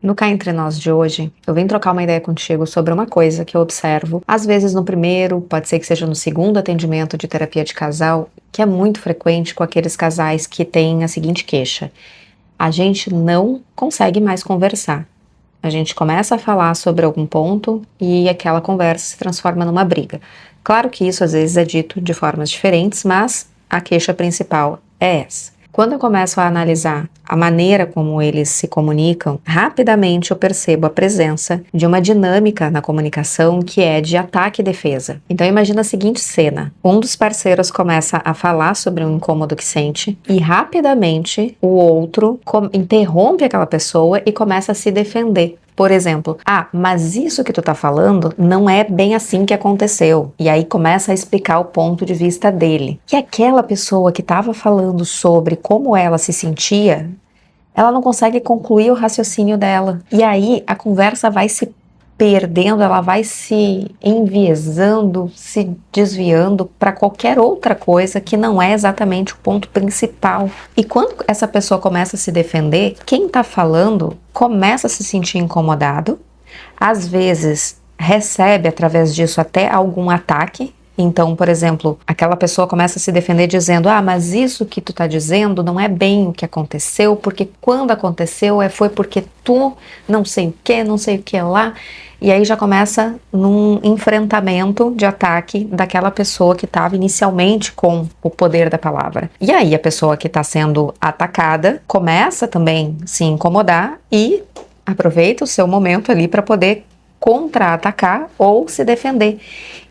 No Cá Entre Nós de hoje, eu vim trocar uma ideia contigo sobre uma coisa que eu observo, às vezes no primeiro, pode ser que seja no segundo atendimento de terapia de casal, que é muito frequente com aqueles casais que têm a seguinte queixa: a gente não consegue mais conversar. A gente começa a falar sobre algum ponto e aquela conversa se transforma numa briga. Claro que isso às vezes é dito de formas diferentes, mas a queixa principal é essa. Quando eu começo a analisar a maneira como eles se comunicam, rapidamente eu percebo a presença de uma dinâmica na comunicação que é de ataque e defesa. Então imagina a seguinte cena: um dos parceiros começa a falar sobre um incômodo que sente e rapidamente o outro interrompe aquela pessoa e começa a se defender. Por exemplo, mas isso que tu tá falando não é bem assim que aconteceu. E aí começa a explicar o ponto de vista dele. E aquela pessoa que estava falando sobre como ela se sentia, ela não consegue concluir o raciocínio dela. E aí a conversa vai se perdendo, ela vai se enviesando, se desviando para qualquer outra coisa que não é exatamente o ponto principal. E quando essa pessoa começa a se defender, quem está falando começa a se sentir incomodado, às vezes recebe através disso até algum ataque. Então, por exemplo, aquela pessoa começa a se defender dizendo: mas isso que tu tá dizendo não é bem o que aconteceu, porque quando aconteceu foi porque tu não sei o que lá. E aí já começa num enfrentamento de ataque daquela pessoa que estava inicialmente com o poder da palavra. E aí a pessoa que está sendo atacada começa também a se incomodar e aproveita o seu momento ali para poder contra-atacar ou se defender.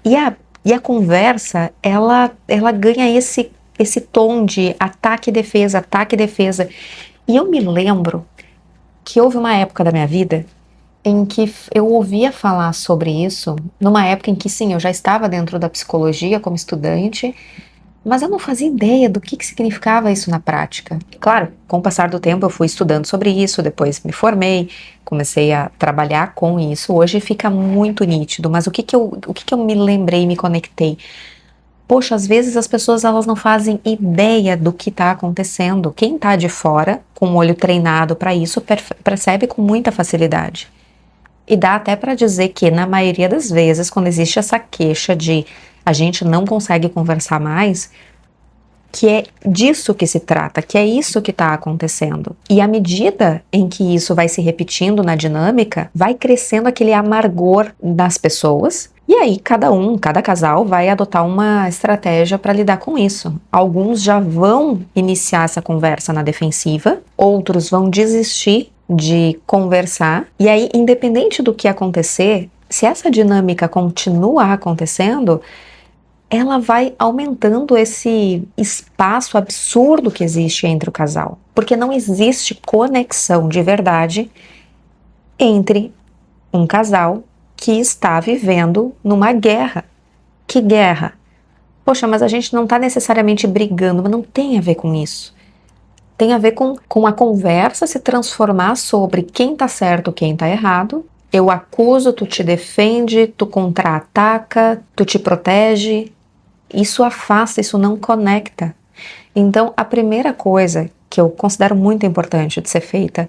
E a conversa, ela ganha esse tom de ataque e defesa, ataque e defesa. E eu me lembro que houve uma época da minha vida em que eu ouvia falar sobre isso, numa época em que sim, eu já estava dentro da psicologia como estudante, mas eu não fazia ideia do que significava isso na prática. Claro, com o passar do tempo eu fui estudando sobre isso, depois me formei, comecei a trabalhar com isso. Hoje fica muito nítido, mas o que eu me lembrei, me conectei? Poxa, às vezes as pessoas elas não fazem ideia do que está acontecendo. Quem está de fora, com o olho treinado para isso, percebe com muita facilidade. E dá até para dizer que, na maioria das vezes, quando existe essa queixa de a gente não consegue conversar mais, que é disso que se trata, que é isso que está acontecendo. E à medida em que isso vai se repetindo na dinâmica, vai crescendo aquele amargor das pessoas. E aí cada casal vai adotar uma estratégia para lidar com isso. Alguns já vão iniciar essa conversa na defensiva, outros vão desistir de conversar. E aí, independente do que acontecer, se essa dinâmica continua acontecendo, ela vai aumentando esse espaço absurdo que existe entre o casal. Porque não existe conexão de verdade entre um casal que está vivendo numa guerra. Que guerra? Poxa, mas a gente não está necessariamente brigando, mas não tem a ver com isso. Tem a ver com a conversa se transformar sobre quem está certo, quem está errado. Eu acuso, tu te defende, tu contra-ataca, tu te protege. Isso afasta, isso não conecta. Então, a primeira coisa que eu considero muito importante de ser feita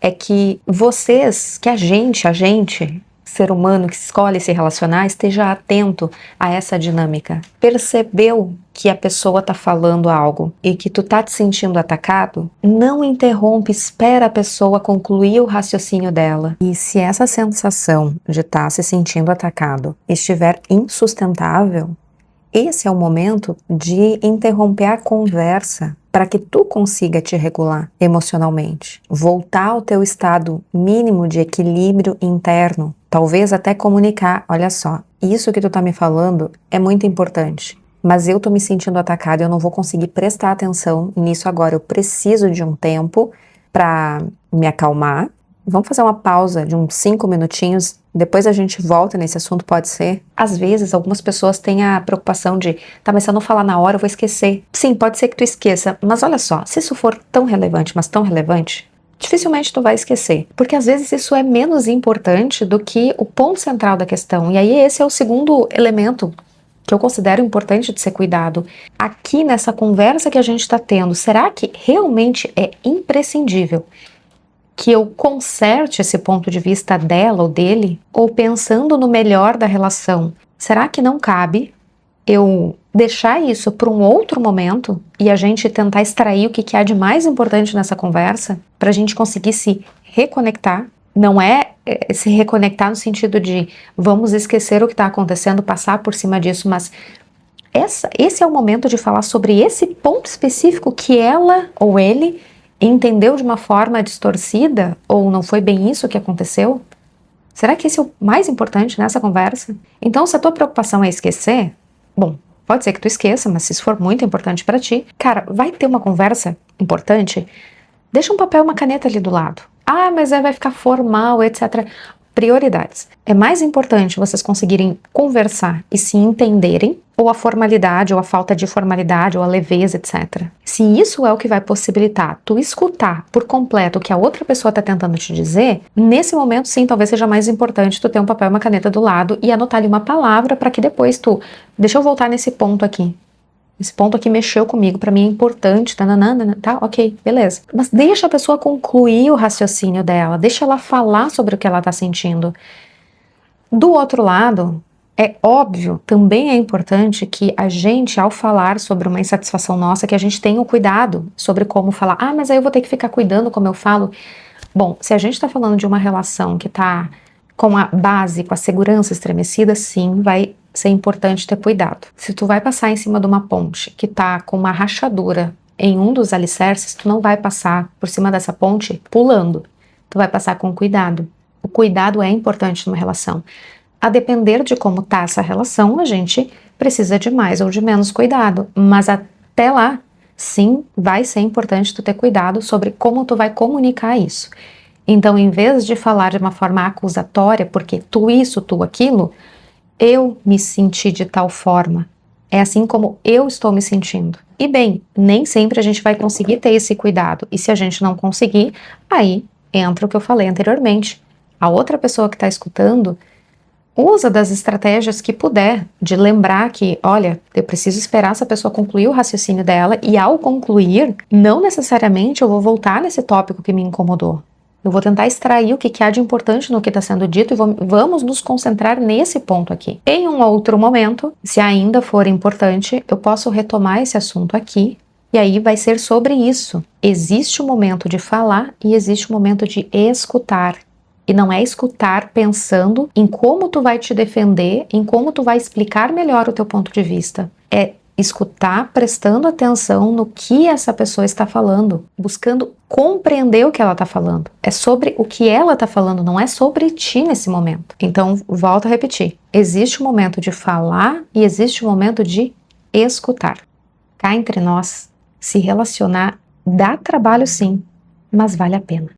é que vocês, que a gente, ser humano que escolhe se relacionar, esteja atento a essa dinâmica. Percebeu que a pessoa está falando algo e que tu tá te sentindo atacado? Não interrompe, espera a pessoa concluir o raciocínio dela. E se essa sensação de estar se sentindo atacado estiver insustentável, esse é o momento de interromper a conversa para que tu consiga te regular emocionalmente. Voltar ao teu estado mínimo de equilíbrio interno. Talvez até comunicar: olha só, isso que tu tá me falando é muito importante, mas eu tô me sentindo atacado e eu não vou conseguir prestar atenção nisso agora. Eu preciso de um tempo para me acalmar. Vamos fazer uma pausa de uns 5 minutinhos, depois a gente volta nesse assunto, pode ser? Às vezes, algumas pessoas têm a preocupação de, mas se eu não falar na hora, eu vou esquecer. Sim, pode ser que tu esqueça, mas olha só, se isso for tão relevante, mas tão relevante, dificilmente tu vai esquecer. Porque às vezes isso é menos importante do que o ponto central da questão. E aí esse é o segundo elemento que eu considero importante de ser cuidado. Aqui nessa conversa que a gente está tendo, será que realmente é imprescindível que eu conserte esse ponto de vista dela ou dele, ou pensando no melhor da relação, será que não cabe eu deixar isso para um outro momento e a gente tentar extrair o que há de mais importante nessa conversa, para a gente conseguir se reconectar? Não é se reconectar no sentido de vamos esquecer o que está acontecendo, passar por cima disso, mas esse é o momento de falar sobre esse ponto específico que ela ou ele entendeu de uma forma distorcida, ou não foi bem isso que aconteceu? Será que esse é o mais importante nessa conversa? Então, se a tua preocupação é esquecer, bom, pode ser que tu esqueça, mas se isso for muito importante pra ti, cara, vai ter uma conversa importante, deixa um papel e uma caneta ali do lado. Ah, mas aí vai ficar formal, etc. Prioridades. É mais importante vocês conseguirem conversar e se entenderem, ou a formalidade, ou a falta de formalidade, ou a leveza, etc. Se isso é o que vai possibilitar tu escutar por completo o que a outra pessoa está tentando te dizer, nesse momento sim, talvez seja mais importante tu ter um papel e uma caneta do lado e anotar ali uma palavra para que depois tu... Deixa eu voltar nesse ponto aqui. Esse ponto aqui mexeu comigo, pra mim é importante, tá, ok, beleza. Mas deixa a pessoa concluir o raciocínio dela, deixa ela falar sobre o que ela tá sentindo. Do outro lado, é óbvio, também é importante que a gente, ao falar sobre uma insatisfação nossa, que a gente tenha o cuidado sobre como falar. Ah, mas aí eu vou ter que ficar cuidando como eu falo. Bom, se a gente tá falando de uma relação que tá com a base, com a segurança estremecida, sim, vai ser importante ter cuidado. Se tu vai passar em cima de uma ponte que tá com uma rachadura em um dos alicerces, tu não vai passar por cima dessa ponte pulando. Tu vai passar com cuidado. O cuidado é importante numa relação. A depender de como tá essa relação, a gente precisa de mais ou de menos cuidado. Mas até lá, sim, vai ser importante tu ter cuidado sobre como tu vai comunicar isso. Então, em vez de falar de uma forma acusatória, porque tu isso, tu aquilo, eu me senti de tal forma. É assim como eu estou me sentindo. E bem, nem sempre a gente vai conseguir ter esse cuidado. E se a gente não conseguir, aí entra o que eu falei anteriormente. A outra pessoa que está escutando usa das estratégias que puder, de lembrar que, olha, eu preciso esperar essa pessoa concluir o raciocínio dela e ao concluir, não necessariamente eu vou voltar nesse tópico que me incomodou. Eu vou tentar extrair o que há de importante no que está sendo dito e vamos nos concentrar nesse ponto aqui. Em um outro momento, se ainda for importante, eu posso retomar esse assunto aqui e aí vai ser sobre isso. Existe um momento de falar e existe um momento de escutar. E não é escutar pensando em como tu vai te defender, em como tu vai explicar melhor o teu ponto de vista. É escutar prestando atenção no que essa pessoa está falando, buscando compreender o que ela está falando. É sobre o que ela está falando, não é sobre ti nesse momento. Então, volto a repetir. Existe um momento de falar e existe um momento de escutar. Cá entre nós, se relacionar dá trabalho sim, mas vale a pena.